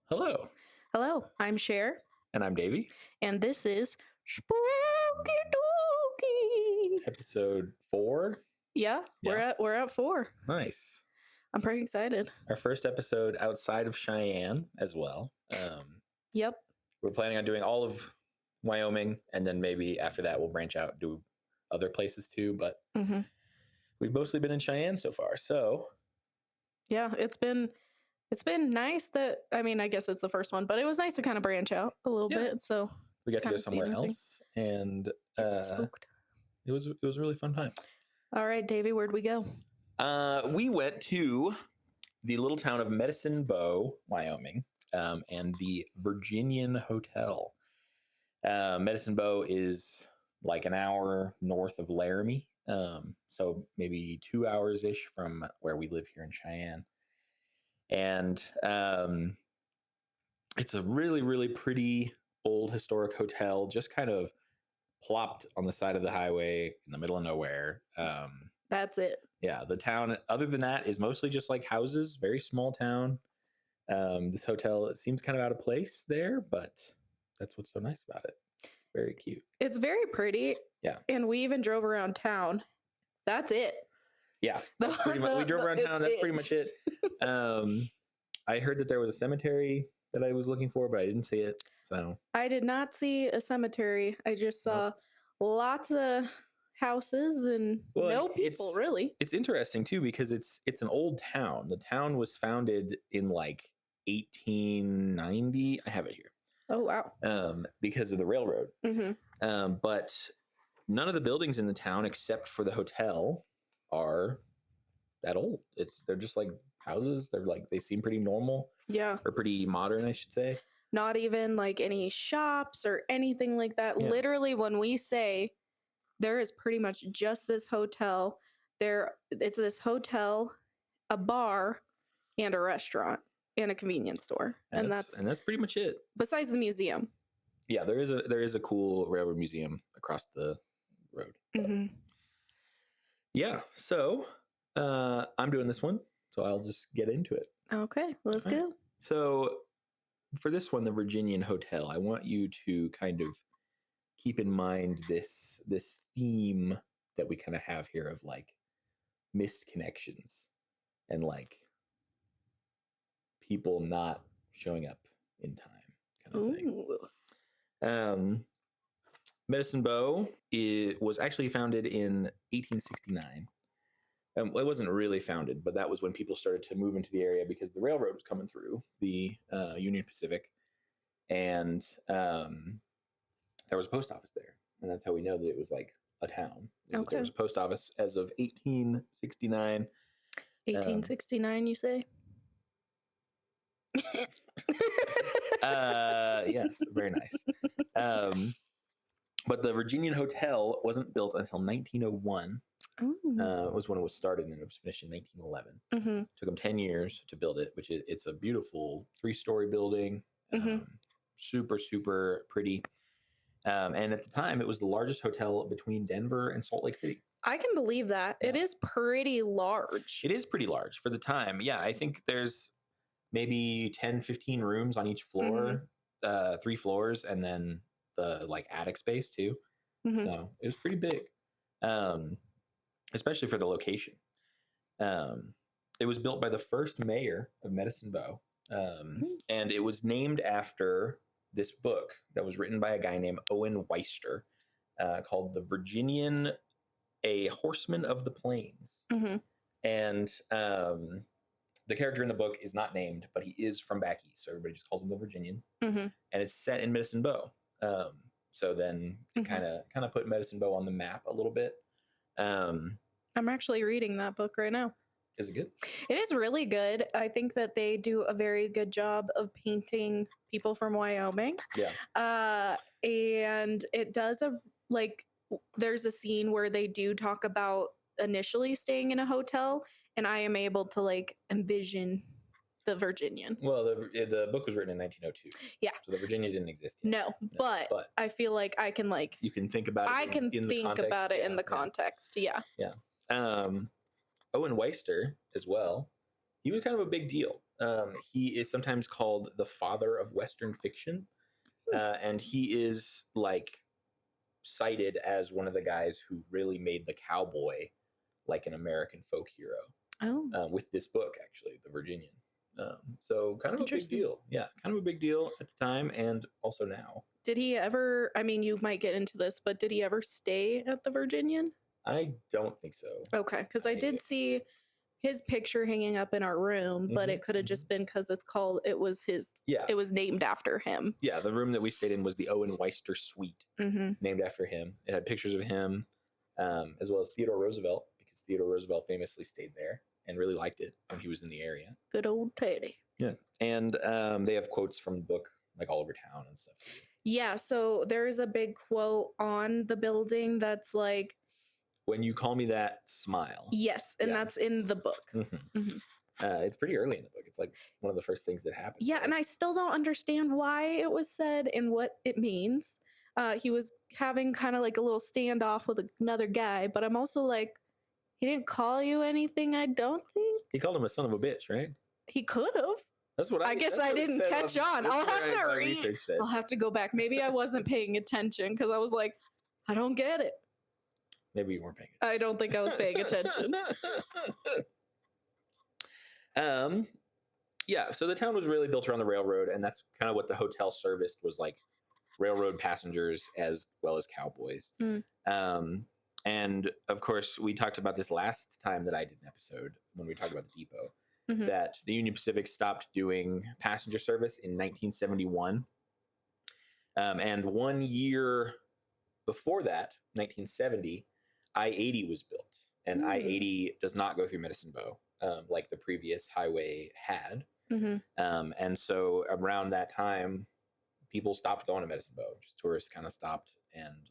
Hello, Hello, I'm Cher, and I'm Davey. and this is Spooky Dooky. Episode 4. Yeah, we're at 4. Nice. I'm pretty excited. Our first episode outside of Cheyenne as well. Yep. We're planning on doing all of Wyoming, and then maybe after that we'll branch out and do other places too. But we've mostly been in Cheyenne so far. So yeah, it's been nice that I guess it's the first one, but it was nice to kind of branch out a little bit. So we got to go somewhere else, and spooked. It was a really fun time. All right, Davey, where'd we go? We went to the little town of Medicine Bow, Wyoming, and the Virginian Hotel. Medicine Bow is like an hour north of Laramie, so maybe 2 hours ish from where we live here in Cheyenne. And it's a really, really pretty old historic hotel, just kind of plopped on the side of the highway in the middle of nowhere. That's it. Yeah, the town, other than that, is mostly just like houses, very small town. This hotel, it seems kind of out of place there, but that's what's so nice about it. It's very cute. It's very pretty. Yeah. And we even drove around town. That's it. Yeah, that's pretty much, we drove around town. That's pretty much it. I heard that there was a cemetery that I was looking for, but I didn't see it. So I did not see a cemetery. I just saw lots of houses and no people, really. It's interesting too because it's an old town. The town was founded in like 1890. I have it here. Oh wow! Because of the railroad. But none of the buildings in the town, except for the hotel, are that old. They're just like houses. They seem pretty normal. Yeah, or pretty modern, I should say. Not even like any shops or anything like that. Yeah. Literally, when we say there is pretty much just this hotel, it's this hotel, a bar, and a restaurant and a convenience store, and that's pretty much it. Besides the museum. Yeah, there is a cool railroad museum across the road. Yeah, so I'm doing this one, so I'll just get into it. Okay, let's go. So for this one, the Virginian Hotel, I want you to kind of keep in mind this theme that we kind of have here of like missed connections and like people not showing up in time kind of thing. Medicine Bow was actually founded in 1869. It wasn't really founded, but that was when people started to move into the area because the railroad was coming through, the Union Pacific, and there was a post office there, and that's how we know that it was like a town. There was a post office as of 1869. 1869, you say? Yes, very nice. But the Virginian Hotel wasn't built until 1901. It was when it was started, and it was finished in 1911. Took them 10 years to build it, which it's a beautiful 3-story building. Super, super pretty. And at the time, it was the largest hotel between Denver and Salt Lake City. I can believe that. Yeah. It is pretty large. It is pretty large for the time. Yeah, I think there's maybe 10, 15 rooms on each floor, 3 floors, and then the like attic space too. So it was pretty big. Especially for the location. It was built by the first mayor of Medicine Bow. And it was named after this book that was written by a guy named Owen Weister called The Virginian, a Horseman of the Plains. And the character in the book is not named, but he is from back east. So everybody just calls him the Virginian. And it's set in Medicine Bow. So then kind of put Medicine Bow on the map a little bit. I'm actually reading that book right now. Is it good? It is really good. I think that they do a very good job of painting people from Wyoming. Yeah. And it does there's a scene where they do talk about initially staying in a hotel, and I am able to like envision the Virginian. Well, the book was written in 1902. Yeah. So the Virginia didn't exist yet. No, but I feel like I can like... You can think about it in the context. Yeah. Yeah. Owen Weister as well. He was kind of a big deal. He is sometimes called the father of Western fiction, and he is like cited as one of the guys who really made the cowboy like an American folk hero. With this book, actually, The Virginian. So kind of a big deal. Yeah, kind of a big deal at the time and also now. Did he ever, I mean, you might get into this, but did he ever stay at the Virginian? I don't think so. Okay, because I did see his picture hanging up in our room, but it could have just been because it was named after him. Yeah, the room that we stayed in was the Owen Weister Suite, named after him. It had pictures of him, as well as Theodore Roosevelt, because Theodore Roosevelt famously stayed there and really liked it when he was in the area. Good old Teddy. Yeah, and they have quotes from the book like all over town and stuff too. Yeah, so there's a big quote on the building that's like, "When you call me that, smile." Yes, and that's in the book. It's pretty early in the book. It's like one of the first things that happens. Yeah, right? And I still don't understand why it was said and what it means. He was having kind of like a little standoff with another guy, but I'm also like, he didn't call you anything, I don't think. He called him a son of a bitch, right? He could have. That's what I guess I didn't catch on. I'll have to read. I'll have to go back. Maybe I wasn't paying attention because I was like, I don't get it. Maybe you weren't paying attention. I don't think I was paying attention. Yeah, so the town was really built around the railroad, and that's kind of what the hotel serviced, was like railroad passengers as well as cowboys. And of course, we talked about this last time that I did an episode when we talked about the depot. That the Union Pacific stopped doing passenger service in 1971. And 1 year before that, 1970, I-80 was built. And I-80 does not go through Medicine Bow like the previous highway had. And so around that time, people stopped going to Medicine Bow. Just tourists kind of stopped. And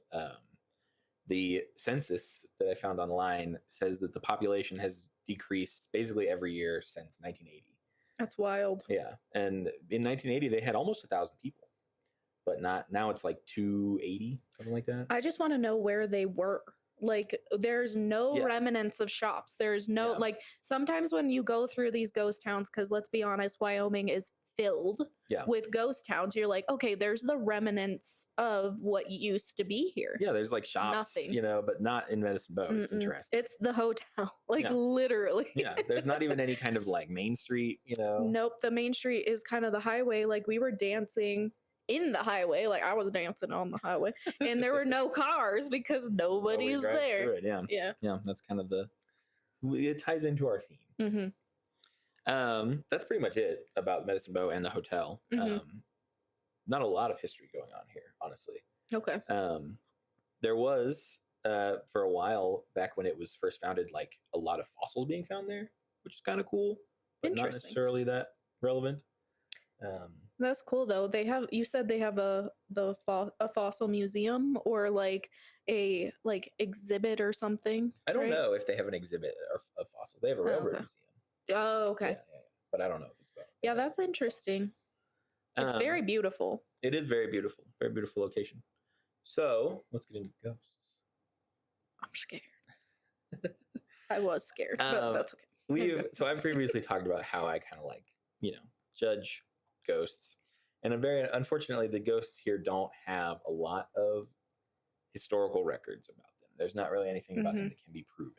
the census that I found online says that the population has decreased basically every year since 1980. That's wild. Yeah. And in 1980, they had almost 1,000 people, but not now. It's like 280, something like that. I just want to know where they were. Like, there's no remnants of shops. There's no, like, sometimes when you go through these ghost towns, because let's be honest, Wyoming is filled with ghost towns, you're like, okay, there's the remnants of what used to be here. Yeah, there's like shops, you know, but not in Medicine Bow. It's interesting. It's the hotel, like literally. Yeah, there's not even any kind of like main street, you know. Nope, the main street is kind of the highway. Like, we were dancing in the highway, like I was dancing on the highway, and there were no cars because nobody's there. Yeah, that's kind of it ties into our theme. That's pretty much it about Medicine Bow and the hotel. Not a lot of history going on here, honestly. Okay. There was for a while back when it was first founded, like a lot of fossils being found there, which is kind of cool, but not necessarily that relevant. That's cool though. You said they have a fossil museum or like a exhibit or something. I don't know if they have an exhibit of fossils. They have a railroad museum. Oh, okay. Yeah. But I don't know if it's about. Yeah, that's interesting. It's very beautiful. It is very beautiful. Very beautiful location. So let's get into the ghosts. I'm scared. I was scared, but that's okay. I've previously talked about how I kind of like, judge ghosts. And unfortunately, the ghosts here don't have a lot of historical records about them. There's not really anything about them that can be proven.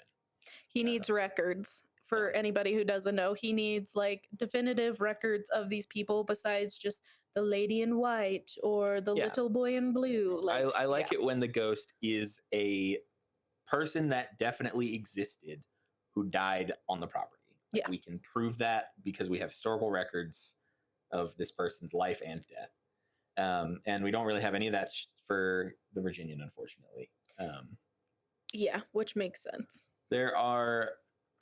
He needs records. For anybody who doesn't know, he needs like definitive records of these people besides just the lady in white or the little boy in blue. Like, I like it when the ghost is a person that definitely existed who died on the property. Like, we can prove that because we have historical records of this person's life and death. And we don't really have any of that for the Virginian, unfortunately. Which makes sense. There are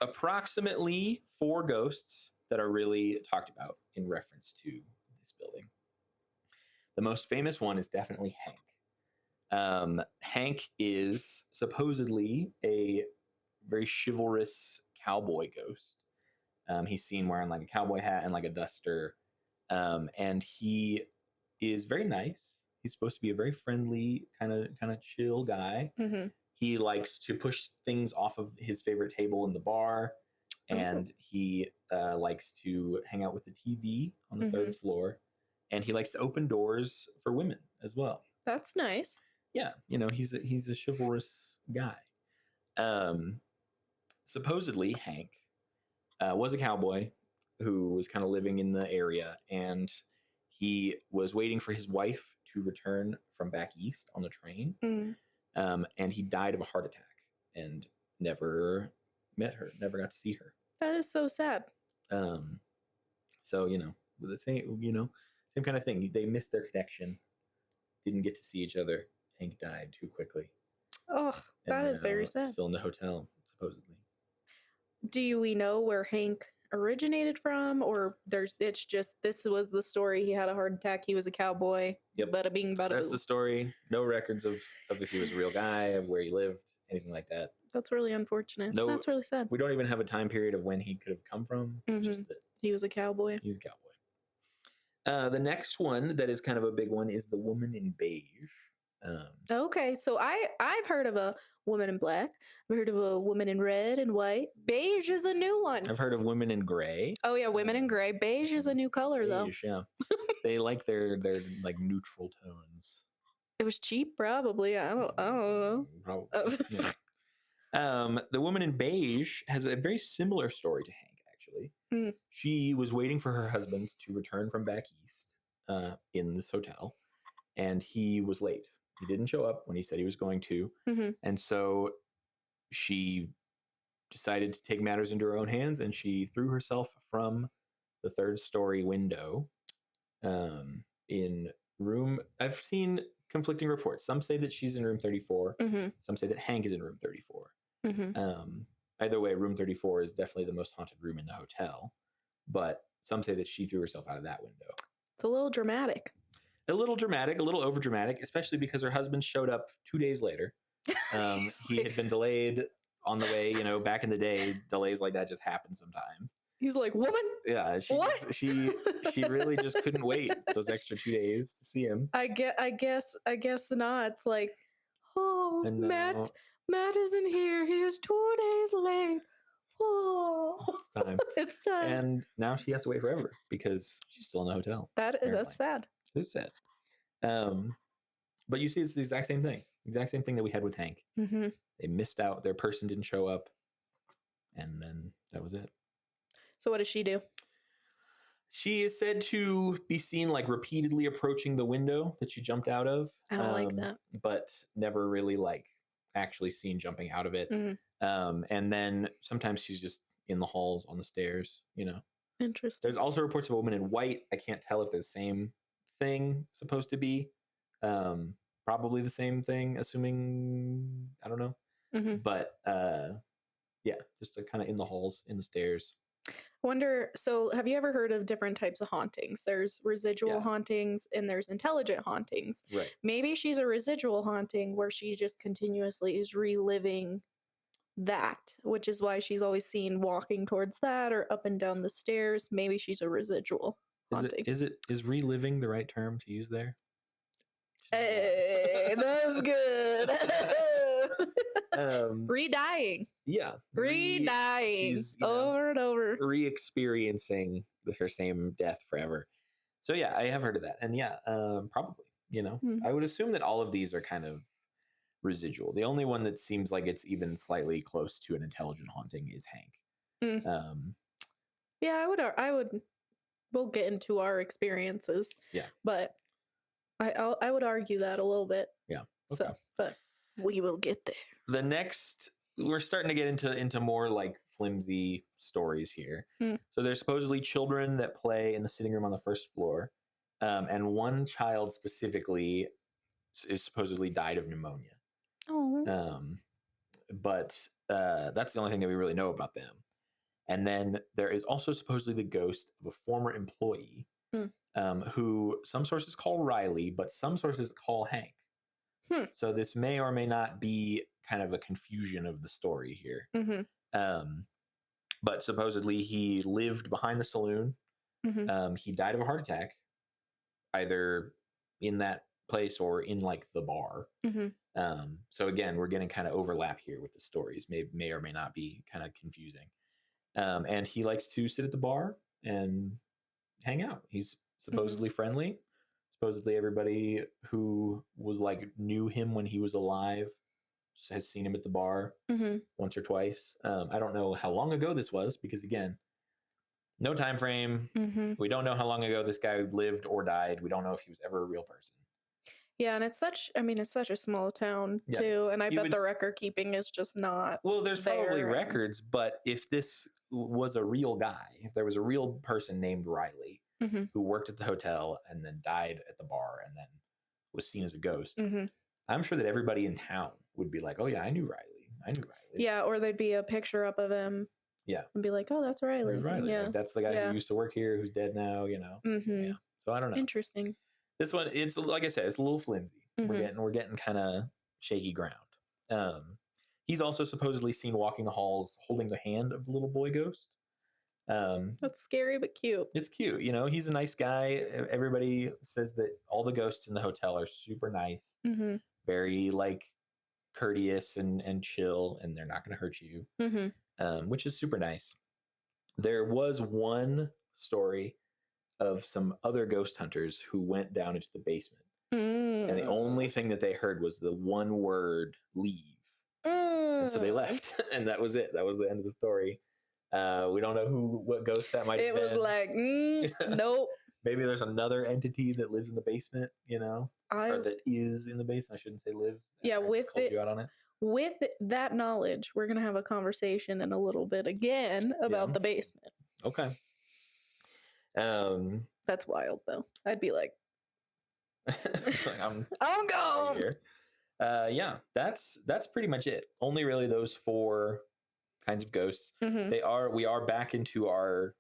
approximately 4 ghosts that are really talked about in reference to this building. The most famous one is definitely Hank. Hank is supposedly a very chivalrous cowboy ghost. He's seen wearing like a cowboy hat and like a duster. And he is very nice. He's supposed to be a very friendly, kind of chill guy. He likes to push things off of his favorite table in the bar. and he likes to hang out with the TV on the third floor, and he likes to open doors for women as well. That's nice. Yeah, he's a chivalrous guy. Supposedly, Hank was a cowboy who was kind of living in the area, and he was waiting for his wife to return from back east on the train, and he died of a heart attack and never met her, never got to see her. That is so sad. So the same kind of thing. They missed their connection, didn't get to see each other. Hank died too quickly. Oh, that is very sad. Still in the hotel, supposedly. Do we know where Hank originated from, or it's just this was the story? He had a heart attack. He was a cowboy. Yep. Bada bing, bada That's boo. the story. No records of if he was a real guy, of where he lived, anything like that. That's really unfortunate. No, that's really sad. We don't even have a time period of when he could have come from. Just that he was a cowboy. He's a cowboy. The next one that is kind of a big one is the woman in beige. Okay, so I've heard of a woman in black. I've heard of a woman in red and white. Beige is a new one. I've heard of women in gray. Oh yeah, women in gray. Beige is a new color though. Yeah. They like their like neutral tones. It was cheap, probably. I don't know. Probably. Yeah. The woman in beige has a very similar story to Hank, actually. She was waiting for her husband to return from back east in this hotel, and he was late. He didn't show up when he said he was going to. And so she decided to take matters into her own hands, and she threw herself from the third-story window in room... I've seen conflicting reports. Some say that she's in room 34. Some say that Hank is in room 34. Either way, room 34 is definitely the most haunted room in the hotel. But some say that she threw herself out of that window. It's a little dramatic. A little dramatic, a little over dramatic, especially because her husband showed up 2 days later. He had been delayed on the way. Back in the day, delays like that just happen sometimes. He's like, woman? Yeah, she really just couldn't wait those extra 2 days to see him. I guess not. It's like, oh, Matt isn't here. He was 2 days late. Oh, it's time. It's time. And now she has to wait forever because she's still in the hotel. That's sad. It is sad. But you see, it's the exact same thing. Exact same thing that we had with Hank. They missed out. Their person didn't show up. And then that was it. So what does she do? She is said to be seen like repeatedly approaching the window that she jumped out of. I don't like that. But never really like actually seen jumping out of it. And then sometimes she's just in the halls on the stairs, Interesting. There's also reports of a woman in white. I can't tell if they're the same thing supposed to be. Probably the same thing, assuming, I don't know. But yeah, just kind of in the halls, in the stairs. Wonder, so have you ever heard of different types of hauntings? There's residual hauntings and there's intelligent hauntings. Right. Maybe she's a residual haunting where she just continuously is reliving that, which is why she's always seen walking towards that or up and down the stairs. Maybe she's a residual haunting. Is reliving the right term to use there? Hey, that was good. Re-dying. Yeah. Re-dying. Over and over. Re-experiencing her same death forever. So yeah, I have heard of that. And yeah, probably, I would assume that all of these are kind of residual. The only one that seems like it's even slightly close to an intelligent haunting is Hank. Yeah, I would, we'll get into our experiences. Yeah. But I would argue that a little bit. Yeah. Okay. So, but we will get there. The next, we're starting to get into more like flimsy stories here. So there's supposedly children that play in the sitting room on the first floor. And one child specifically is supposedly died of pneumonia. Oh. But that's the only thing that we really know about them. And then there is also supposedly the ghost of a former employee who some sources call Riley, but some sources call Hank. So this may or may not be kind of a confusion of the story here. But supposedly he lived behind the saloon. He died of a heart attack, either in that place or in like the bar. So again, we're getting kind of overlap here with the stories. May or may not be kind of confusing. And he likes to sit at the bar and hang out. He's supposedly friendly. Supposedly everybody who was like knew him when he was alive has seen him at the bar once or twice. I don't know how long ago this was because again, no time frame. We don't know how long ago this guy lived or died. We don't know if he was ever a real person. Yeah, and it's such a small town too, and I bet the record keeping is just not. Well, there's probably records, but if this was a real guy, if there was a real person named Riley who worked at the hotel and then died at the bar and then was seen as a ghost, I'm sure that everybody in town would be like, "Oh yeah, I knew Riley. Yeah, or there'd be a picture up of him. Yeah, and be like, "Oh, that's Riley. Yeah, like, that's the guy who used to work here, who's dead now." You know. Yeah. So I don't know. Interesting. This one, it's like I said, it's a little flimsy. We're getting kind of shaky ground. He's also supposedly seen walking the halls holding the hand of the little boy ghost. That's scary but cute. It's cute, you know. He's a nice guy. Everybody says that all the ghosts in the hotel are super nice, very like courteous and chill, and they're not going to hurt you, which is super nice. There was one story of some other ghost hunters who went down into the basement. And the only thing that they heard was the one word leave. And so they left. And that was it. That was the end of the story. We don't know what ghost that might have been. It was like, nope. Maybe there's another entity that lives in the basement, you know? Or that is in the basement. I shouldn't say lives. Yeah, with that knowledge, we're going to have a conversation in a little bit again about the basement. Okay. That's wild though. I'd be like, I'm gone. Yeah, that's pretty much it. Only really those 4 kinds of ghosts. We are back into our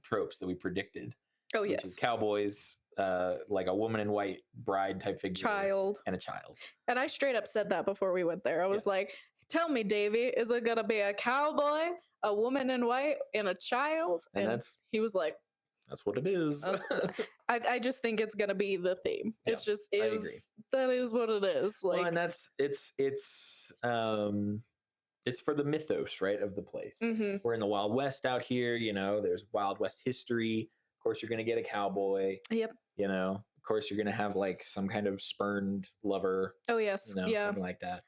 tropes that we predicted. Oh yes, which is cowboys, like a woman in white bride type figure, and a child. And I straight up said that before we went there. I was like, "Tell me, Davey, is it gonna be a cowboy, a woman in white, and a child?" And he was like, "That's what it is." I just think it's gonna be the theme. Yeah, it's just is. I agree. That is what it is. Like, well, and that's it's for the mythos, right, of the place. We're in the Wild West out here. You know, there's Wild West history. Of course, you're gonna get a cowboy. Yep. You know, of course, you're gonna have like some kind of spurned lover. Oh yes. You know, something like that.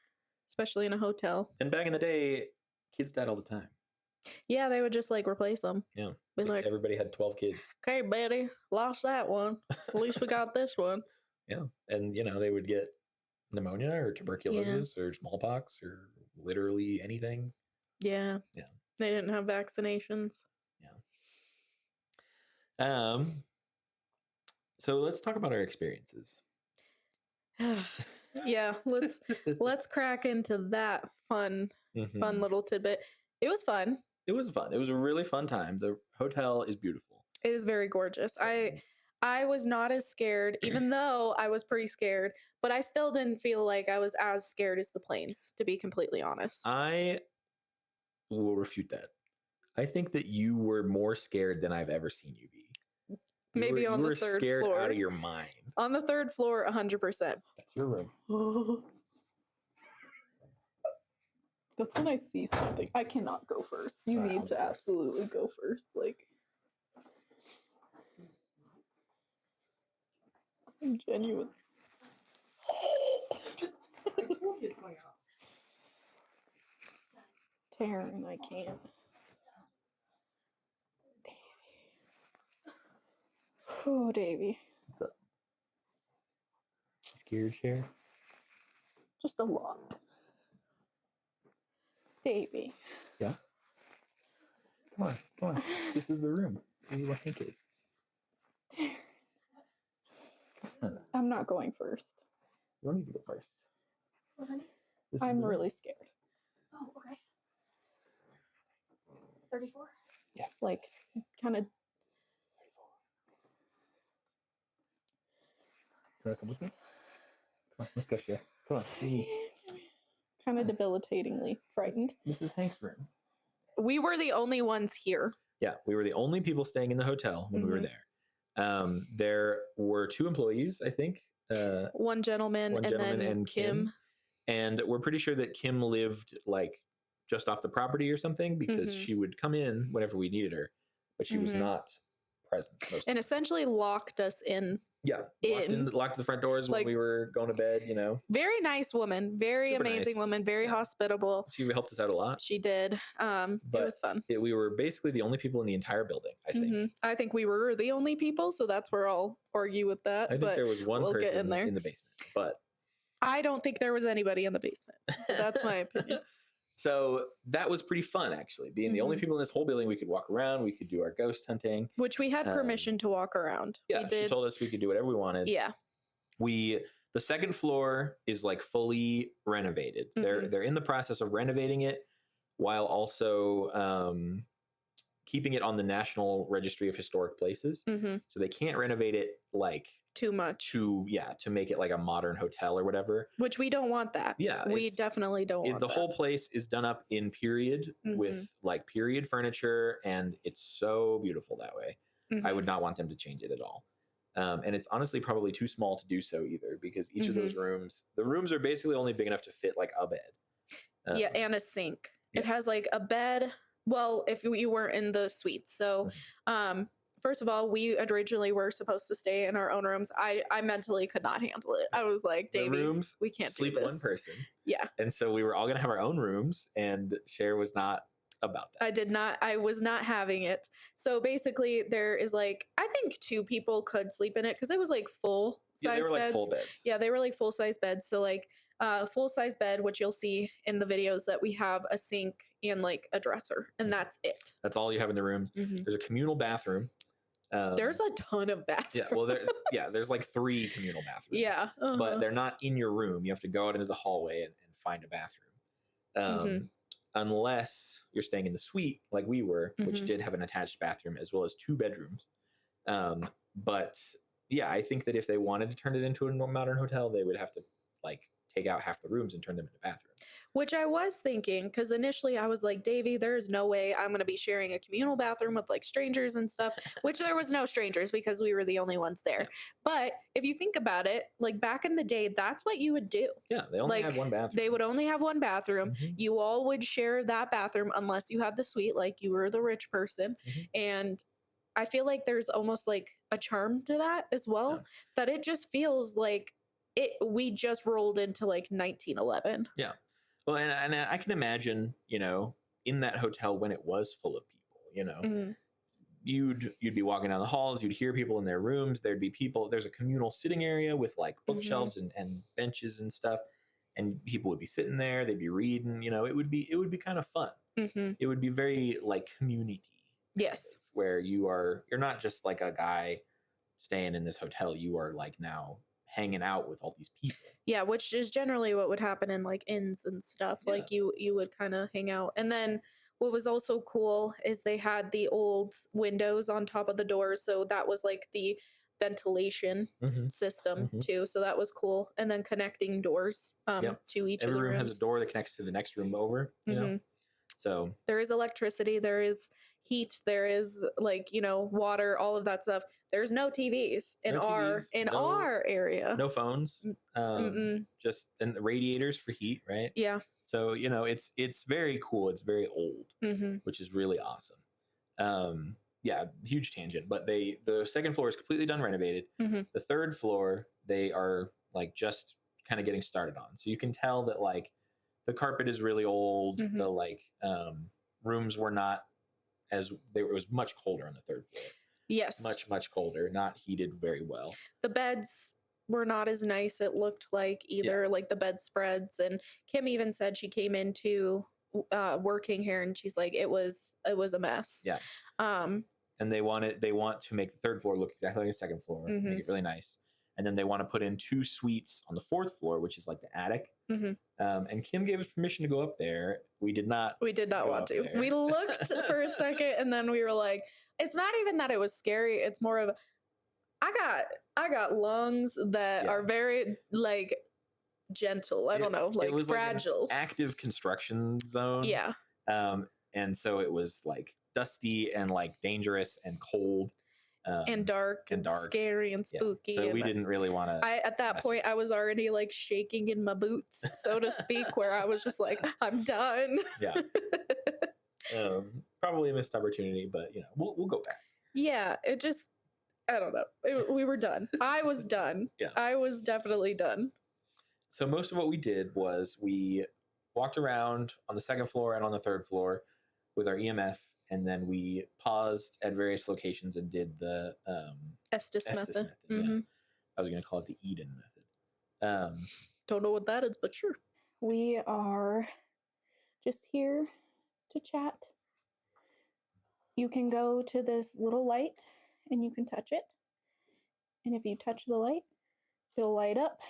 Especially in a hotel. And back in the day, kids died all the time. Yeah, they would just like replace them. Yeah, like everybody had 12 kids. Okay, Betty, lost that one. At least we got this one. Yeah, and you know they would get pneumonia or tuberculosis or smallpox or literally anything. Yeah. Yeah. They didn't have vaccinations. Yeah. So let's talk about our experiences. Yeah, let's crack into that fun little tidbit. It was fun. It was fun. It was a really fun time. The hotel is beautiful. It is very gorgeous. I was not as scared, even though I was pretty scared, but I still didn't feel like I was as scared as the planes, to be completely honest. I will refute that. I think that you were more scared than I've ever seen you be. Maybe on the third floor. You were scared out of your mind. On the 3rd floor, 100%. That's your room. That's when I see something. I cannot go first. You need to absolutely go first. Like, I'm genuine. Taryn, I can't. Davey. Oh, Davey. What's up? Scared, Cher? Just a lot. Davey. Yeah? Come on. This is the room. This is what I think it is. I'm not going first. You don't need to go first. Okay. I'm really scared. Oh, okay. 34? Yeah. Like, kind of. You want to come with me? Come on, let's go, Cher. Come on. Kind of debilitatingly frightened. This is Hank's room. We were the only ones here. Yeah, we were the only people staying in the hotel when we were there. There were 2 employees, I think. One gentleman and then Kim. And we're pretty sure that Kim lived like just off the property or something, because she would come in whenever we needed her, but she was not present most and of the essentially locked us in. Yeah, locked the front doors like, when we were going to bed, you know. Very nice woman, very Super amazing nice. woman, very hospitable. She helped us out a lot. She did. It was fun. We were basically the only people in the entire building, I think. I think we were the only people, so that's where I'll argue with that. I think there was one person in the basement, but I don't think there was anybody in the basement. That's my opinion. So that was pretty fun, actually. Being the only people in this whole building, we could walk around, we could do our ghost hunting. Which we had permission to walk around. Yeah, she told us we could do whatever we wanted. Yeah. The second floor is like fully renovated. They're in the process of renovating it while also keeping it on the National Registry of Historic Places. So they can't renovate it like too much to make it like a modern hotel or whatever, which we don't want that. We definitely don't want the whole place is done up in period with like period furniture, and it's so beautiful that way. I would not want them to change it at all. And it's honestly probably too small to do so either, because each of those rooms, the rooms are basically only big enough to fit like a bed. And a sink. It has like a bed. Well, if you weren't in the suites. So first of all, we originally were supposed to stay in our own rooms. I mentally could not handle it. I was like, Davey, we can't sleep do this. One person. Yeah. And so we were all going to have our own rooms, and Cher was not about that. I was not having it. So basically there is like, I think 2 people could sleep in it, because it was like full size beds. Like full beds. Yeah, they were like full size beds. So like full size bed, which you'll see in the videos, that we have a sink and like a dresser, and that's it. That's all you have in the rooms. There's a communal bathroom. There's a ton of bathrooms. Yeah, well, there's like 3 communal bathrooms. Yeah, but they're not in your room. You have to go out into the hallway and find a bathroom. Unless you're staying in the suite like we were, which did have an attached bathroom as well as 2 bedrooms. But yeah, I think that if they wanted to turn it into a modern hotel, they would have to like take out half the rooms and turn them into bathrooms. Which I was thinking, because initially I was like, Davey, there's no way I'm going to be sharing a communal bathroom with like strangers and stuff, which there was no strangers because we were the only ones there. But if you think about it, like back in the day, that's what you would do. Yeah, they only had one bathroom. They would only have one bathroom. You all would share that bathroom unless you had the suite, like you were the rich person. And I feel like there's almost like a charm to that as well, that it just feels like we just rolled into like 1911. Yeah. Well, and I can imagine, you know, in that hotel when it was full of people, you know, you'd be walking down the halls, you'd hear people in their rooms, there'd be people, there's a communal sitting area with like bookshelves and benches and stuff, and people would be sitting there, they'd be reading, you know, it would be kind of fun. It would be very like community. Yes. Where you're not just like a guy staying in this hotel, you are like now hanging out with all these people. Yeah, which is generally what would happen in like inns and stuff. Yeah. Like you would kind of hang out. And then what was also cool is they had the old windows on top of the doors, so that was like the ventilation system too. So that was cool. And then connecting doors to each of the rooms. Every room has a door that connects to the next room over, you know. So there is electricity, there is heat, there is like, you know, water, all of that stuff. There's no TVs in our area. No phones. Just and the radiators for heat, right? Yeah. So, you know, it's very cool. It's very old, which is really awesome. Yeah, huge tangent. But the second floor is completely done renovated. The third floor, they are like just kind of getting started on. So you can tell that like the carpet is really old. The like rooms were not it was much colder on the third floor. Yes. Much colder, not heated very well. The beds were not as nice, it looked like, either, like the bedspreads. And Kim even said she came into working here and she's like, it was a mess. Yeah. And they want to make the third floor look exactly like the second floor, make it really nice. And then they want to put in 2 suites on the 4th floor, which is like the attic. And Kim gave us permission to go up there. We did not want to. We looked for a second and then we were like, it's not even that it was scary. It's more of, I got lungs that are very like gentle. I don't know, like it was fragile. Like an active construction zone. Yeah. And so it was like dusty and like dangerous and cold. And dark and scary and spooky. So we didn't really want to. At that point, I was already like shaking in my boots, so to speak, where I was just like, I'm done. Yeah. Probably a missed opportunity, but we'll go back. Yeah, it just, I don't know. We were done. I was done. Yeah. I was definitely done. So most of what we did was we walked around on the second floor and on the third floor with our EMF, and then we paused at various locations and did the Estes method. Yeah. I was going to call it the Eden method. Don't know what that is, but sure. We are just here to chat. You can go to this little light and you can touch it. And if you touch the light, it'll light up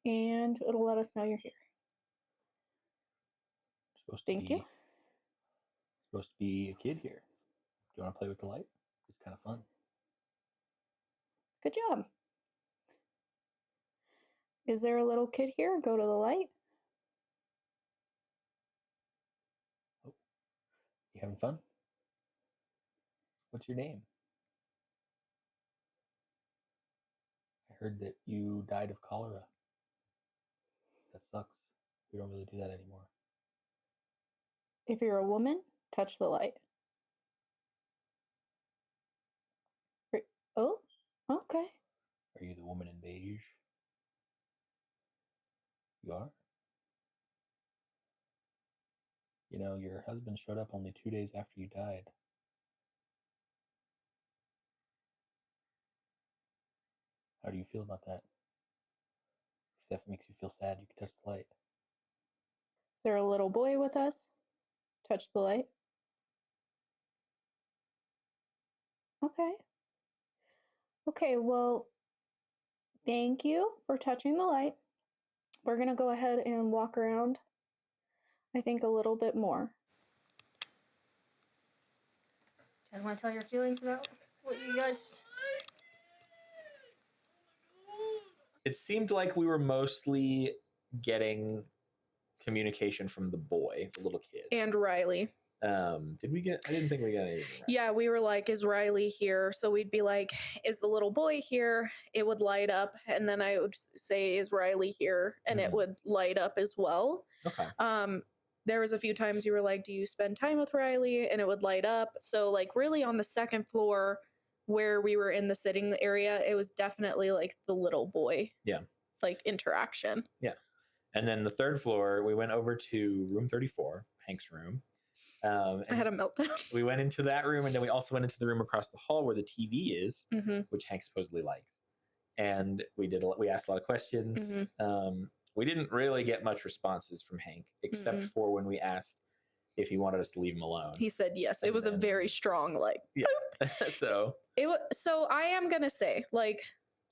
and it'll let us know you're here. Thank you. Supposed to be a kid here. Do you want to play with the light? It's kind of fun. Good job. Is there a little kid here? Go to the light. Oh, you having fun? What's your name? I heard that you died of cholera. That sucks. We don't really do that anymore. If you're a woman, touch the light. Oh, okay. Are you the woman in beige? You are? You know, your husband showed up only 2 days after you died. How do you feel about that? If that makes you feel sad, you can touch the light. Is there a little boy with us? Touch the light. Okay. Okay, well, thank you for touching the light. We're going to go ahead and walk around, I think, a little bit more. Do you guys want to tell your feelings about what you guys... It seemed like we were mostly getting communication from the boy, the little kid. And Riley. Did we get... I didn't think we got anything. Right. Yeah, we were like, is Riley here? So we'd be like, is the little boy here? It would light up. And then I would say, is Riley here? And it would light up as well. Okay. There was a few times you were like, do you spend time with Riley? And it would light up. So like really on the second floor where we were in the sitting area, it was definitely like the little boy. Yeah. Like interaction. Yeah. And then the third floor, we went over to room 34, Hank's room. I had a meltdown. We went into that room, and then we also went into the room across the hall where the TV is, which Hank supposedly likes. And we asked a lot of questions. We didn't really get much responses from Hank, except for when we asked if he wanted us to leave him alone. He said yes. It was a very strong, like, yeah. So I am gonna say, like,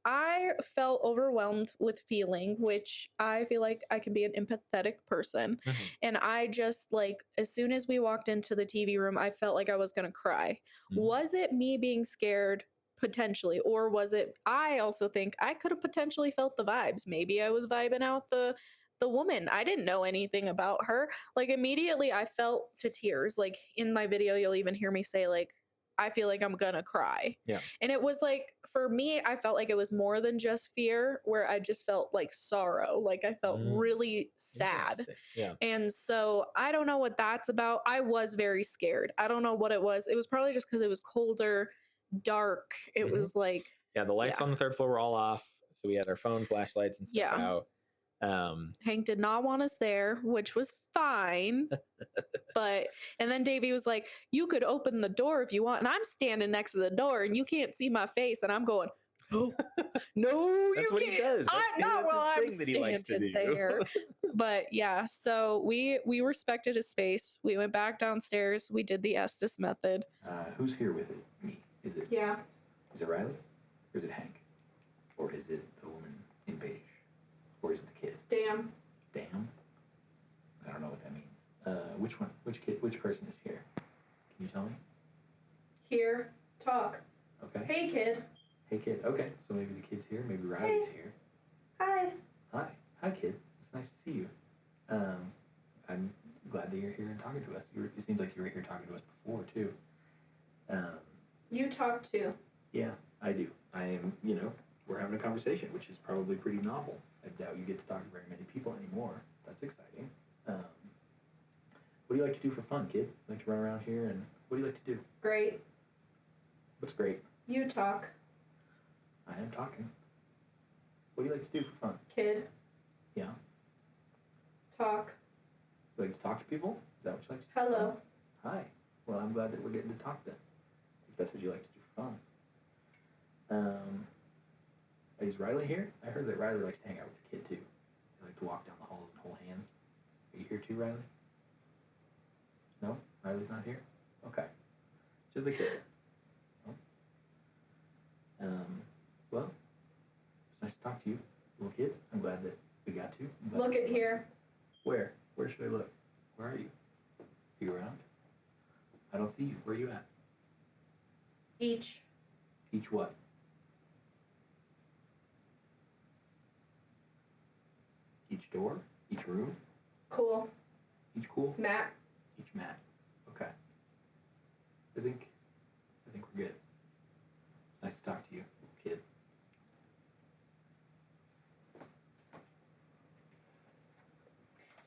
I felt overwhelmed with feeling, which I feel like I can be an empathetic person. And I just, like, as soon as we walked into the TV room, I felt like I was gonna cry. Was it me being scared? Potentially. Or was it, I also think I could have potentially felt the vibes. Maybe I was vibing out the woman. I didn't know anything about her. Like, immediately I felt to tears. Like, in my video, you'll even hear me say, like, I feel like I'm gonna cry. Yeah. And it was like, for me, I felt like it was more than just fear, where I just felt like sorrow. Like, I felt really sad. Yeah. And so I don't know what that's about. I was very scared. I don't know what it was. It was probably just because it was colder, dark. It was like, yeah, the lights on the third floor were all off. So we had our phone flashlights and stuff out. Hank did not want us there, which was fine. And then Davey was like, you could open the door if you want. And I'm standing next to the door and you can't see my face. And I'm going, no, that's you what can't. he does. Not while I'm that he likes to do. there. But yeah, so we respected his space. We went back downstairs. We did the Estes method. Who's here with it? Me. Is it? Yeah. Is it Riley? Or is it Hank? Or is it the woman in beige? Or is it the kid? Damn. Damn? I don't know what that means. Which one? Which kid? Which person is here? Can you tell me? Here. Talk. Okay. Hey, kid. Hey, kid. Okay. So maybe the kid's here. Maybe Riley's here. Hi. Hi. Hi, kid. It's nice to see you. I'm glad that you're here and talking to us. It seems like you were here talking to us before, too. You talk too. Yeah, I do. I am, we're having a conversation, which is probably pretty novel. I doubt you get to talk to very many people anymore. That's exciting. What do you like to do for fun, kid? You like to run around here, and what do you like to do? Great. What's great? You talk. I am talking. What do you like to do for fun? Kid. Yeah. Talk. You like to talk to people? Is that what you like to do? Hello. Hi. Well, I'm glad that we're getting to talk then. If that's what you like to do for fun. Is Riley here? I heard that Riley likes to hang out with the kid too. They like to walk down the halls and hold hands. Are you here too, Riley? No? Riley's not here? Okay. Just the kid. No? Well, it's nice to talk to you, little kid. I'm glad that we got to. Look at here. Where? Where should I look? Where are you? Are you around? I don't see you. Where are you at? Each. Each what? Each door? Each room? Cool. Each cool? Matt. Each mat. Okay. I think we're good. Nice to talk to you, kid.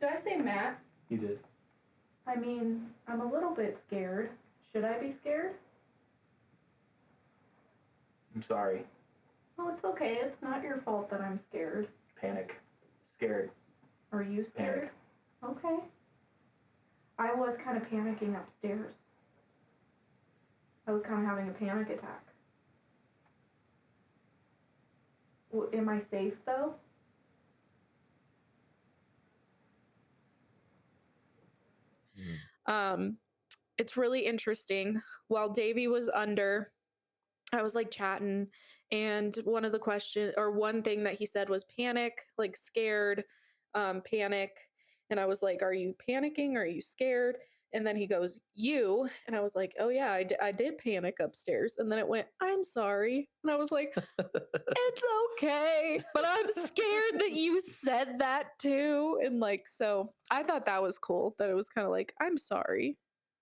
Did I say Matt? You did. I mean, I'm a little bit scared. Should I be scared? I'm sorry. Oh, it's okay. It's not your fault that I'm scared. Panic. Scared. Are you scared? Okay. I was kind of panicking upstairs. I was kind of having a panic attack. Am I safe though? It's really interesting. While Davey was under, I was like chatting, and one of the questions or one thing that he said was panic, like scared, panic. And I was like, are you panicking? Are you scared? And then he goes, you. And I was like, oh yeah, I did panic upstairs. And then it went, I'm sorry. And I was like, it's okay, but I'm scared that you said that too. And like, so I thought that was cool, that it was kind of like, I'm sorry.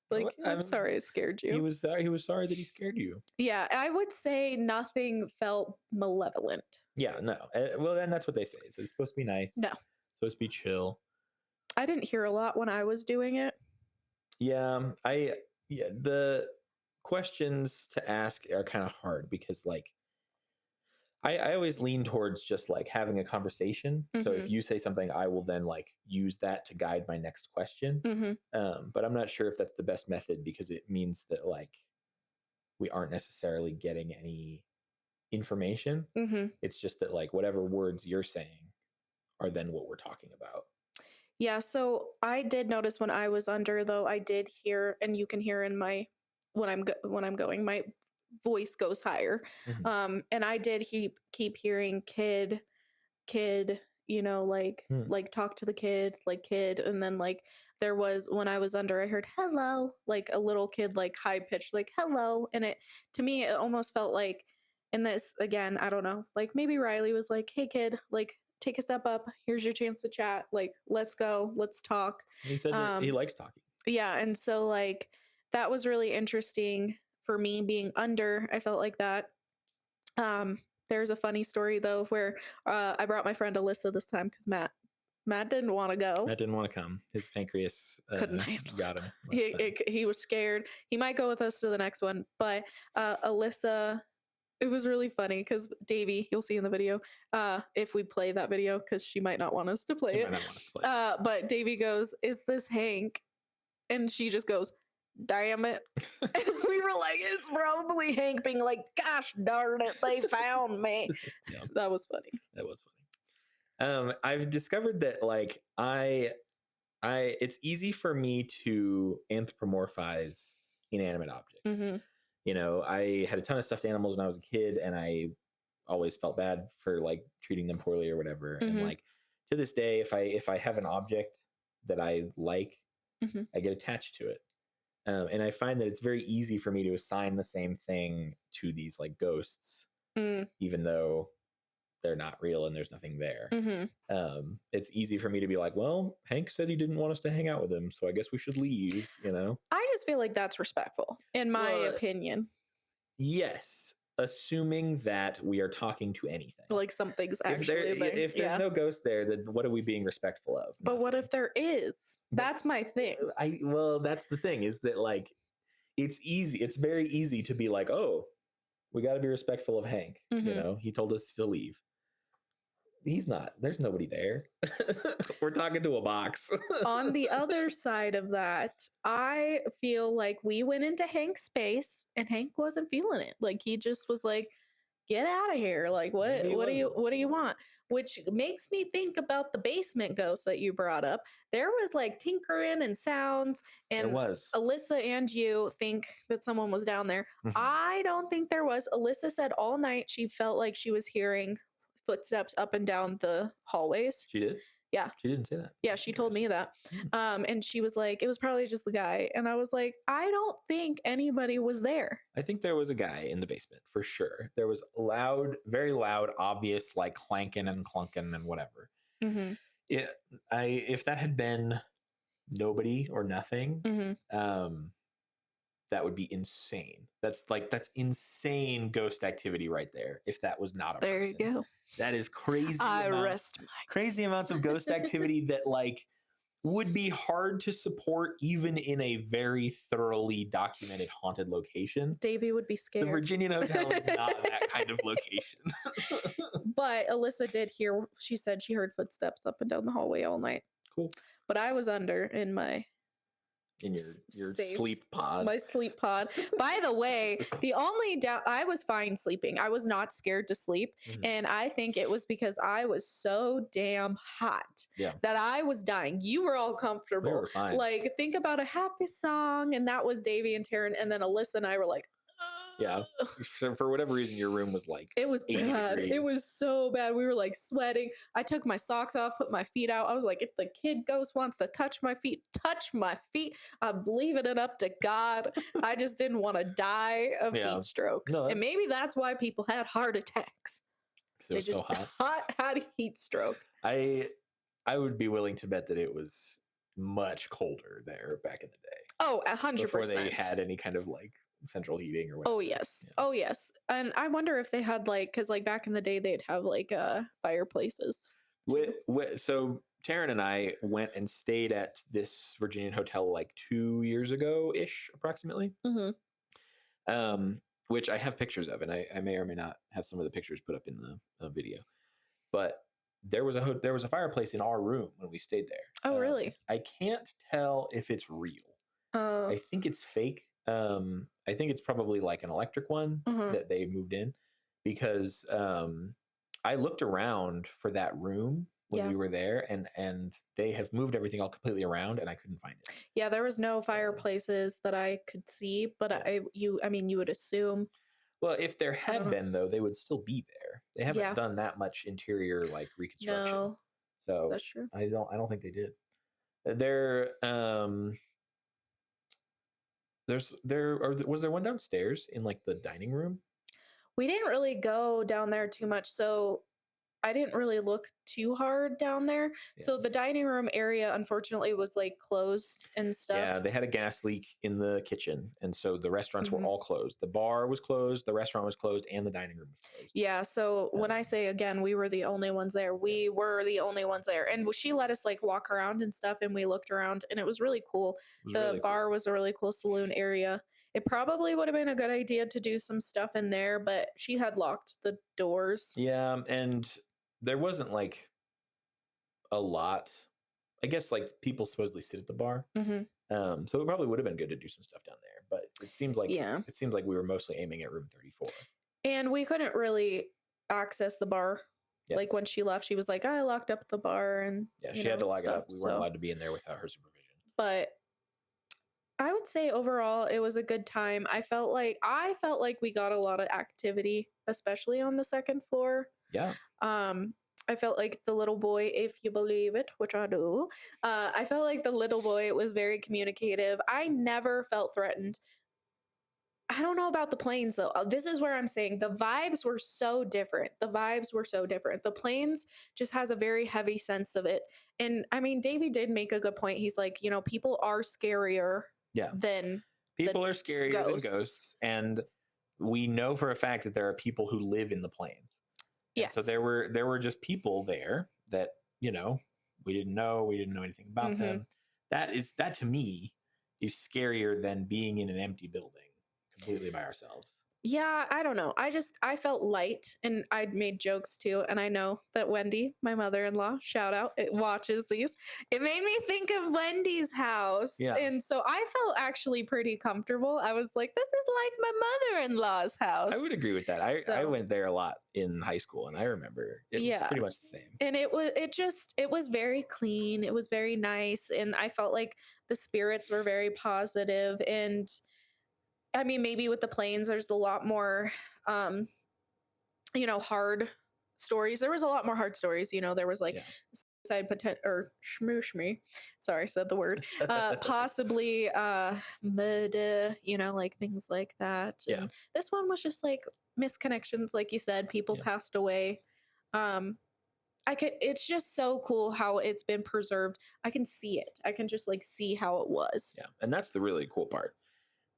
Like, I'm sorry I scared you. He was sorry that he scared you. Yeah, I would say nothing felt malevolent. Yeah, no. Well, then that's what they say. So it's supposed to be nice. No. It's supposed to be chill. I didn't hear a lot when I was doing it. Yeah, the questions to ask are kind of hard because like I always lean towards just like having a conversation. Mm-hmm. So if you say something, I will then like use that to guide my next question. Mm-hmm. But I'm not sure if that's the best method because it means that like we aren't necessarily getting any information. Mm-hmm. It's just that like whatever words you're saying are then what we're talking about. Yeah, so I did notice when I was under, though, I did hear, and you can hear in my when I'm going, my voice goes higher. Mm-hmm. And I did keep hearing kid, you know, like like talk to the kid, like kid, and then like there was when I was under, I heard hello, like a little kid, like high pitched, like hello, and it to me it almost felt like, and this again, I don't know, like maybe Riley was like, hey kid, like take a step up, here's your chance to chat, like let's go, let's talk. He said that he likes talking. Yeah, and so like that was really interesting for me being under. I felt like that. There's a funny story though where I brought my friend Alyssa this time because Matt didn't want to go. Matt didn't want to come. His pancreas couldn't handle got him. He was scared. He might go with us to the next one, but Alyssa, it was really funny because Davey, you'll see in the video, if we play that video, because she might not want us to play it. But Davey goes, "Is this Hank?" And she just goes, "Damn it." And we were like, it's probably Hank being like, gosh darn it, they found me. Yeah. That was funny. That was funny. I've discovered that like it's easy for me to anthropomorphize inanimate objects. Mm-hmm. You know, I had a ton of stuffed animals when I was a kid, and I always felt bad for like treating them poorly or whatever. Mm-hmm. And like to this day, if I have an object that I like, mm-hmm. I get attached to it. And I find that it's very easy for me to assign the same thing to these like ghosts, even though they're not real and there's nothing there. Mm-hmm. It's easy for me to be like, well, Hank said he didn't want us to hang out with him, so I guess we should leave, you know? I just feel like that's respectful, in my opinion. Yes. assuming that we are talking to anything. Like something's If there, actually there. if there's Yeah. no ghost there, then what are we being respectful of? But what Nothing. if there is? That's my thing. Well, that's the thing, is that like it's easy. It's very easy to be like, oh, we got to be respectful of Hank. You Mhm. know, he told us to leave. He's not. There's nobody there. We're talking to a box. On the other side of that, I feel like we went into Hank's space and Hank wasn't feeling it. Like he just was like, get out of here. Like Maybe he what wasn't. do you want? Which makes me think about the basement ghost that you brought up. There was like tinkering and sounds, There and was. Alyssa and you think that someone was down there. Mhm. I don't think there was. Alyssa said all night she felt like she was hearing footsteps up and down the hallways. She did? Yeah. She didn't say that. Yeah, she told me that. Hmm. And she was like, it was probably just the guy. And I was like, I don't think anybody was there. I think there was a guy in the basement for sure. There was loud, very loud, obvious, like clanking and clunking and whatever. Mm-hmm. If that had been nobody or nothing, Mm-hmm. that would be insane. That's insane ghost activity right there. If that was not a There person. you go. That is crazy. I rest my Crazy amounts of ghost activity that like would be hard to support even in a very thoroughly documented haunted location. Davey would be The scared. Virginian Hotel is not that kind of location. But Alyssa did hear, she said she heard footsteps up and down the hallway all night. Cool. But I was under in my In your safe sleep pod. My sleep pod. By the way, the only doubt, I was fine sleeping. I was not scared to sleep. Mhm. And I think it was because I was so damn hot Yeah. that I was dying. You were all We comfortable. were fine. Like, think about a happy song, and that was Davey and Taryn. And then Alyssa and I were like, Yeah. For whatever reason, your room was like it was 80 bad. It degrees. was so bad. We were like sweating. I took my socks off, put my feet out. I was like, if the kid ghost wants to touch my feet, touch my feet. I'm leaving it up to God. I just didn't want to die of Yeah. heat stroke. No, And maybe that's why people had heart attacks. 'Cause it was so hot. Hot heat stroke. I would be willing to bet that it was much colder there back in the day. Oh, 100%. Before they had any kind of like central heating or whatever. Oh yes. Yeah. Oh yes. And I wonder if they had like, because like back in the day they'd have like fireplaces. So Taryn and I went and stayed at this Virginian Hotel like 2 years ago ish, approximately. Mm-hmm. Which I have pictures of, and I may or may not have some of the pictures put up in the video. But there was a fireplace in our room when we stayed there. Oh really? I can't tell if it's real. I think it's fake. I think it's probably like an electric one Mhm. that they moved in, because I looked around for that room when Yeah. we were there, and they have moved everything all completely around, and I couldn't find it. Yeah, there was no fireplaces that I could see, but Yeah. I mean, you would assume. Well, if there don't had know. been though, they would still be there. They haven't Yeah. done that much interior like reconstruction, No, so that's true. I don't think they did. There was there one downstairs in like the dining room? We didn't really go down there too much, so I didn't really look too hard down there. Yeah. So the dining room area, unfortunately, was like closed and stuff. Yeah, they had a gas leak in the kitchen, and so the restaurants Mhm. were all closed. The bar was closed, the restaurant was closed, and the dining room was closed. Yeah, so when I say again, we were the only ones there. We were the only ones there. And she let us like walk around and stuff, and we looked around, and it was really cool. It was The really cool. bar was a really cool saloon area. It probably would have been a good idea to do some stuff in there, but she had locked the doors. Yeah, and there wasn't like a lot. I guess like people supposedly sit at the bar. Hmm. So it probably would have been good to do some stuff down there, but it seems like Yeah. we were mostly aiming at room 34. And we couldn't really access the bar. Yeah. Like when she left, she was like, I locked up the bar, and Yeah, you she had to know, lock it up. stuff, We weren't so- allowed to be in there without her supervision. But I would say overall it was a good time. I felt like we got a lot of activity, especially on the second floor. Yeah. I felt like the little boy, if you believe it, which I do, I felt like the little boy was very communicative. I never felt threatened. I don't know about the planes though. This is where I'm saying the vibes were so different. The planes just has a very heavy sense of it. And I mean, Davey did make a good point. He's like, you know, people are scarier Yeah. than People are scarier ghosts. than ghosts, and we know for a fact that there are people who live in the plains. And Yes. so there were just people there that, you know, we didn't know anything about them. That to me is scarier than being in an empty building completely by ourselves. Yeah, I don't know. I felt light, and I made jokes too. And I know that Wendy, my mother-in-law, shout out, it watches these. It made me think of Wendy's house. Yeah. And so I felt actually pretty comfortable. I was like, this is like my mother-in-law's house. I would agree with that. I So- went there a lot in high school, and I remember it was Yeah. pretty much the same. And it was very clean. It was very nice. And I felt like the spirits were very positive. And I mean, maybe with the planes, there's a lot more, hard stories. There was a lot more hard stories. You know, there was like suicide potential or shmoo. Sorry, said the word. Possibly murder. You know, like things like that. Yeah. And this one was just like misconnections, like you said. People passed away. It's just so cool how it's been preserved. I can see it. I can just like see how it was. Yeah, and that's the really cool part.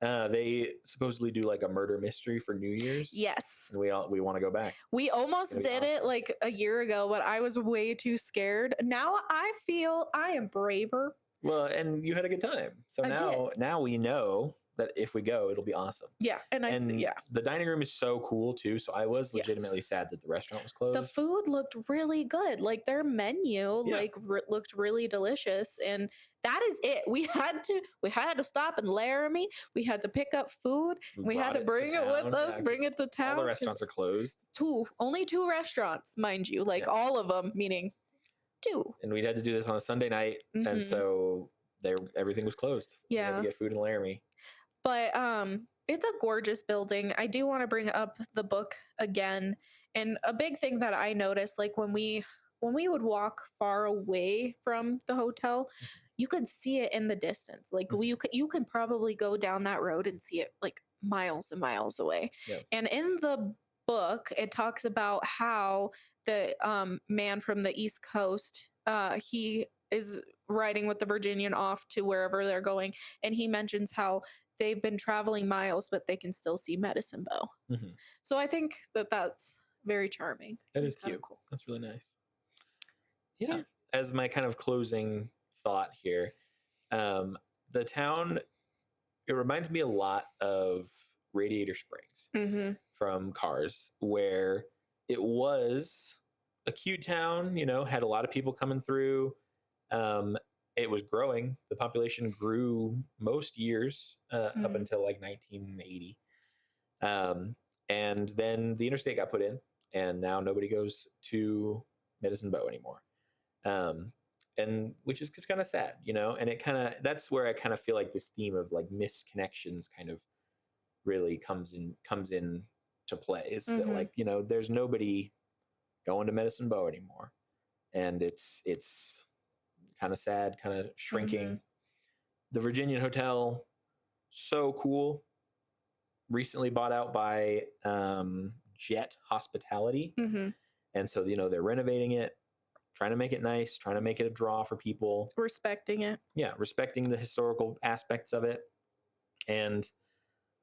They supposedly do like a murder mystery for New Year's. Yes. And we want to go back. We almost did it like a year ago, but I was way too scared. Now I feel I am braver. Well, and you had a good time. So now we know that if we go, it'll be awesome. Yeah. And the dining room is so cool too. So I was legitimately sad that the restaurant was closed. The food looked really good. Like their menu looked really delicious. And that is it. We had to stop in Laramie. We had to pick up food. We had to bring it with us, bring it to town. All the restaurants are closed. Only 2 restaurants, mind you. Like all of them, meaning 2. And we had to do this on a Sunday night. And so everything was closed. Yeah. We had to get food in Laramie. But it's a gorgeous building. I do want to bring up the book again. And a big thing that I noticed, like when we would walk far away from the hotel, you could see it in the distance. Like you could probably go down that road and see it like miles and miles away. Yep. And in the book, it talks about how the man from the East Coast, he is riding with the Virginian off to wherever they're going. And he mentions how they've been traveling miles, but they can still see Medicine Bow. Mm-hmm. So I think that's very charming. That is cute. Cool. That's really nice. Yeah. As my kind of closing thought here, the town, it reminds me a lot of Radiator Springs from Cars, where it was a cute town, you know, had a lot of people coming through. It was growing. The population grew most years up until like 1980. And then the interstate got put in, and now nobody goes to Medicine Bow anymore. And which is kind of sad, you know, and that's where I kind of feel like this theme of like misconnections kind of really comes in to play. Is that like, you know, there's nobody going to Medicine Bow anymore. And it's kind of sad, kind of shrinking. The Virginian Hotel, so cool. Recently bought out by Jet Hospitality. And so, you know, they're renovating it, trying to make it nice, trying to make it a draw for people. Respecting it. Yeah, respecting the historical aspects of it. And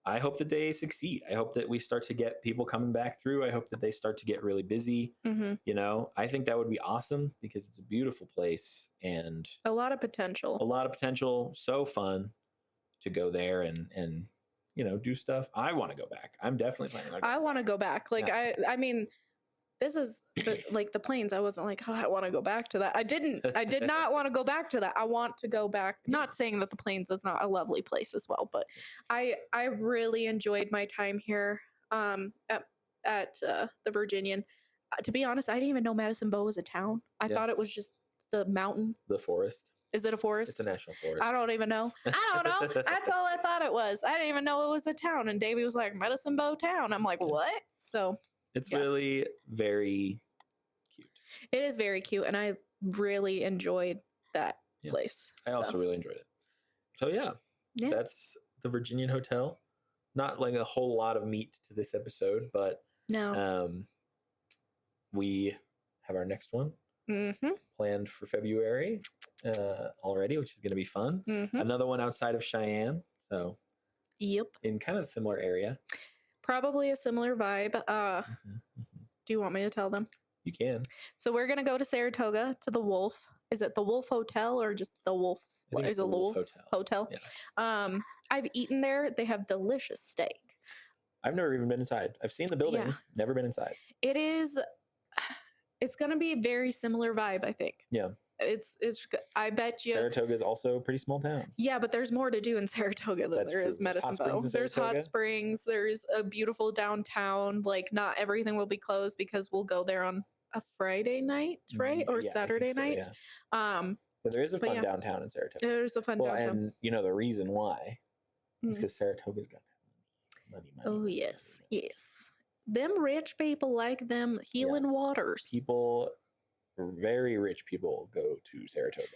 I hope that they succeed. I hope that we start to get people coming back through. I hope that they start to get really busy. You know, I think that would be awesome because it's a beautiful place and a lot of potential. So fun to go there and you know, do stuff. I want to go back. I'm definitely planning on going. I want to go back. Like I mean, this is like the plains. I wasn't like, oh, I want to go back to that. I did not want to go back to that. I want to go back. Not saying that the plains is not a lovely place as well, but I really enjoyed my time here at the Virginian. To be honest, I didn't even know Medicine Bow was a town. I thought it was just the mountain. The forest. Is it a forest? It's a national forest. I don't even know. I don't know. That's all I thought it was. I didn't even know it was a town. And Davey was like, Medicine Bow town. I'm like, what? So it's really very cute. It is very cute. And I really enjoyed that place. I also really enjoyed it. So yeah, that's the Virginian Hotel. Not like a whole lot of meat to this episode, but we have our next one planned for February already, which is going to be fun. Another one outside of Cheyenne, so in kind of a similar area. probably a similar vibe. Do you want me to tell them? You can. So we're gonna go to Saratoga to the Wolf. Is it the Wolf Hotel or just the Wolf's? I think it's Is it the Wolf Hotel? Yeah. I've eaten there. They have delicious steak. I've never even been inside. I've seen the building, Yeah. never been inside. It is. It's gonna be a very similar vibe, I think. Yeah. It's. I bet you. Saratoga is also a pretty small town. Yeah, but there's more to do in Saratoga than That's there true. is There's hot Medicine Bow. springs in There's hot Saratoga? springs. There's a beautiful downtown. Like, not everything will be closed because we'll go there on a Friday night, right? Or Yeah, I Saturday think so, night. yeah. But there is a but fun yeah. downtown in Saratoga. There's a fun Well, downtown. and you know the reason why is Mm. because Saratoga's got that money. Oh, yes. Yes. Them rich people like them healing waters. People, very rich people go to Saratoga.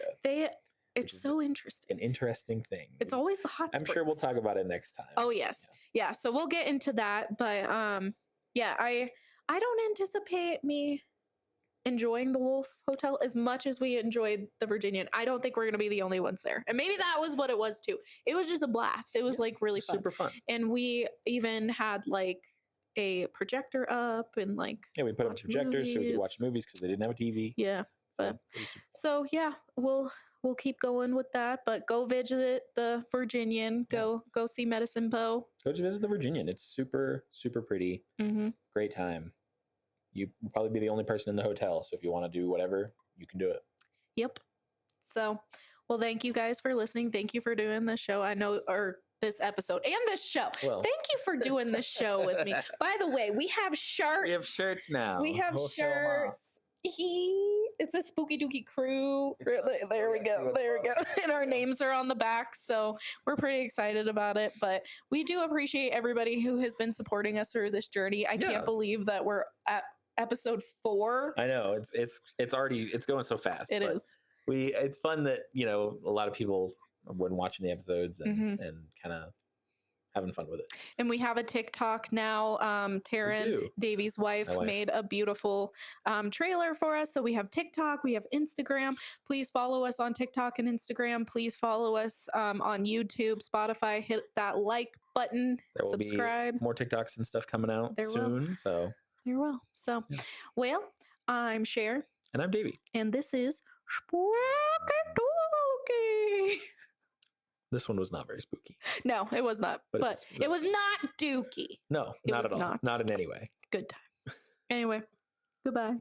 It's is so interesting. An interesting thing. It's always the hot I'm springs. sure we'll talk about it next time. Oh, yes. Yeah. So we'll get into that. But yeah, I don't anticipate me enjoying the Wolf Hotel as much as we enjoyed the Virginian. I don't think we're going to be the only ones there. And maybe that was what it was too. It was just a blast. It was like really fun. Super fun. And we even had like a projector up and like Yeah, we put up watch projectors so we could watch movies. movies because they didn't have a TV. Yeah. So, But it was super fun. so yeah, we'll keep going with that. But go visit the Virginian. Go see Medicine Bow. Go to visit the Virginian. It's super, super pretty. Mm-hmm. Great time. You will probably be the only person in the hotel. So if you want to do whatever, you can do it. Yep. So, well, thank you guys for listening. Thank you for doing this show. I know, or this episode and this show. Well, Thank you for doing this show with me. By the way, we have shirts. we have shirts now. We have We'll show 'em off. shirts. It's a Spooky Dooky crew. There we go. There we go. And our names are on the back. So we're pretty excited about it. But we do appreciate everybody who has been supporting us through this journey. I Yeah. can't believe that we're at episode 4. I know it's already going so fast. It but is. It's fun that a lot of people when watching the episodes and kind of having fun with it. And we have a TikTok now. Taryn, do. Davey's wife, My wife. made a beautiful trailer for us. So we have TikTok, we have Instagram. Please follow us on TikTok and Instagram. Please follow us on YouTube, Spotify. Hit that like button. There will Subscribe. be more TikToks and stuff coming out There will. soon. So There will. So, Yeah. well, I'm Cher, and I'm Davey. and this is Spooky Dooky. This one was not very spooky. No, it was not. But But, it it was was not Dooky. No, It not was at all. not. Not in any way. Good time. Anyway, goodbye.